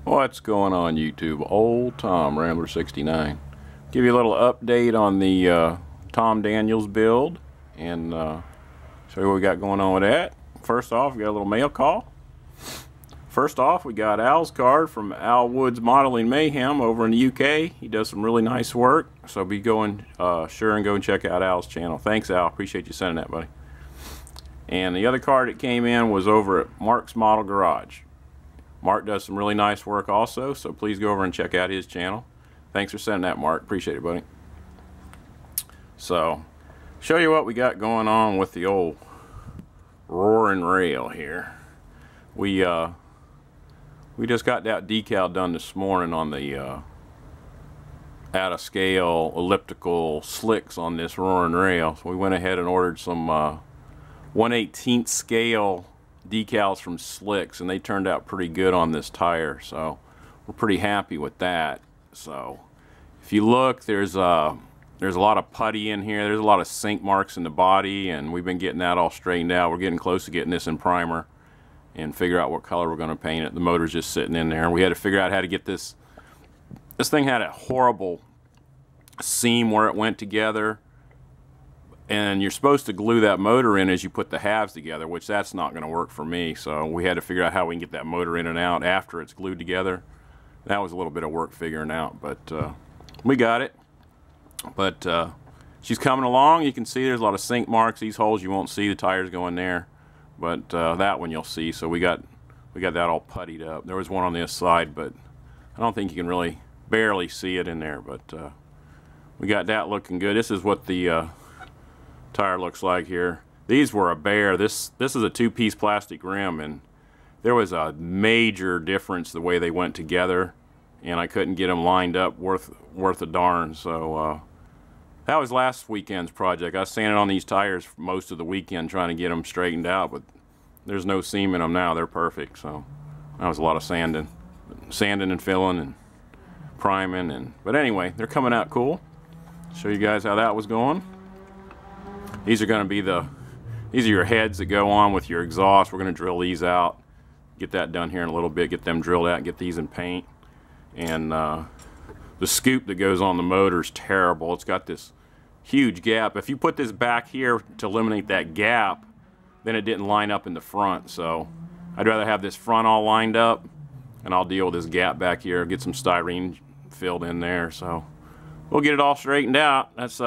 What's going on YouTube? Old Tom Rambler 69. Give you a little update on the Tom Daniels build and show you what we got going on with that. First off, we got a little mail call. First off, we got Al's card from Al Wood's Modeling Mayhem over in the UK. He does some really nice work, so be going sure and go and check out Al's channel. Thanks, Al. Appreciate you sending that, buddy. And the other card that came in was over at Mark's Model Garage. Mark does some really nice work also, so please go over and check out his channel. Thanks for sending that, Mark. Appreciate it, buddy. So, show you what we got going on with the old Roarin rail here. We just got that decal done this morning on the out of scale elliptical slicks on this Roarin rail. So we went ahead and ordered some 1/18 scale decals from Slicks, and they turned out pretty good on this tire, so we're pretty happy with that. So if you look, there's a lot of putty in here, there's a lot of sink marks in the body, and we've been getting that all straightened out. We're getting close to getting this in primer and figure out what color we're going to paint it. The motor's just sitting in there, and we had to figure out how to get this thing had a horrible seam where it went together, and you're supposed to glue that motor in as you put the halves together, which that's not going to work for me. So we had to figure out how we can get that motor in and out after it's glued together. That was a little bit of work figuring out, but we got it. But she's coming along. You can see there's a lot of sink marks. These holes you won't see, the tires go in there, but that one you'll see. So we got that all puttied up. There was one on this side, but I don't think you can really barely see it in there, but we got that looking good. This is what the tire looks like here. These were a bear. This is a two-piece plastic rim, and there was a major difference the way they went together, and I couldn't get them lined up worth a darn. So that was last weekend's project. I was sanding on these tires for most of the weekend trying to get them straightened out, but there's no seam in them now. They're perfect. So that was a lot of sanding and filling and priming, but anyway, they're coming out cool. Show you guys how that was going. These are going to be these are your heads that go on with your exhaust. We're going to drill these out, get that done here in a little bit, get them drilled out and get these in paint. And the scoop that goes on the motor is terrible. It's got this huge gap. If you put this back here to eliminate that gap, then it didn't line up in the front. So I'd rather have this front all lined up, and I'll deal with this gap back here, get some styrene filled in there. So we'll get it all straightened out. That's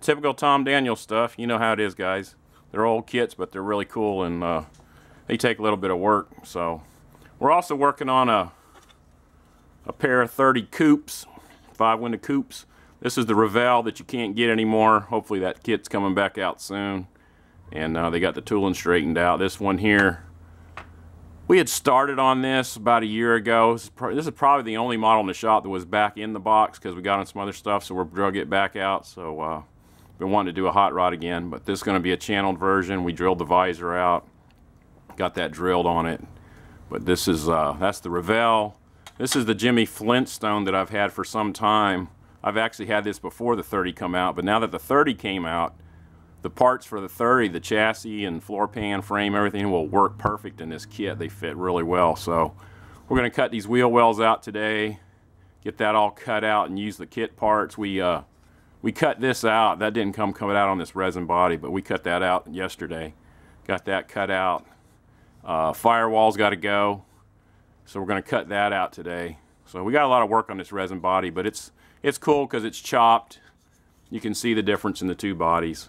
typical Tom Daniels stuff. You know how it is, guys. They're old kits, but they're really cool, and they take a little bit of work. So we're also working on a pair of 30 Coupes, 5-window Coupes. This is the Revell that you can't get anymore. Hopefully that kit's coming back out soon. And they got the tooling straightened out. This one here, we had started on this about a year ago. This is probably the only model in the shop that was back in the box because we got on some other stuff, so we're drug it back out. So been wanting to do a hot rod again, but this is going to be a channeled version. We drilled the visor out, got that drilled on it. But this is that's the Revell. This is the Jimmy Flintstone that I've had for some time. I've actually had this before the 30 come out, but now that the 30 came out, the parts for the 30, the chassis and floor pan, frame, everything will work perfect in this kit. They fit really well. So we're going to cut these wheel wells out today, get that all cut out and use the kit parts. We cut this out. That didn't come out on this resin body, but we cut that out yesterday. Got that cut out. Firewall's got to go, so we're going to cut that out today. So we got a lot of work on this resin body, but it's cool because it's chopped. You can see the difference in the two bodies.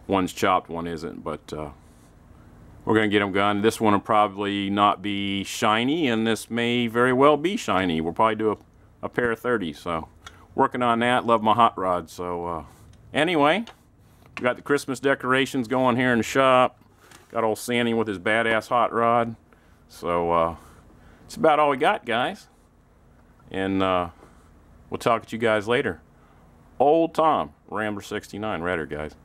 One's chopped, one isn't, but we're going to get them done. This one will probably not be shiny, and this may very well be shiny. We'll probably do a pair of 30s, so working on that. Love my hot rod. So anyway, we got the Christmas decorations going here in the shop. Got old Sandy with his badass hot rod. So it's about all we got, guys, and we'll talk to you guys later. Old Tom Rambler 69 Redder, guys.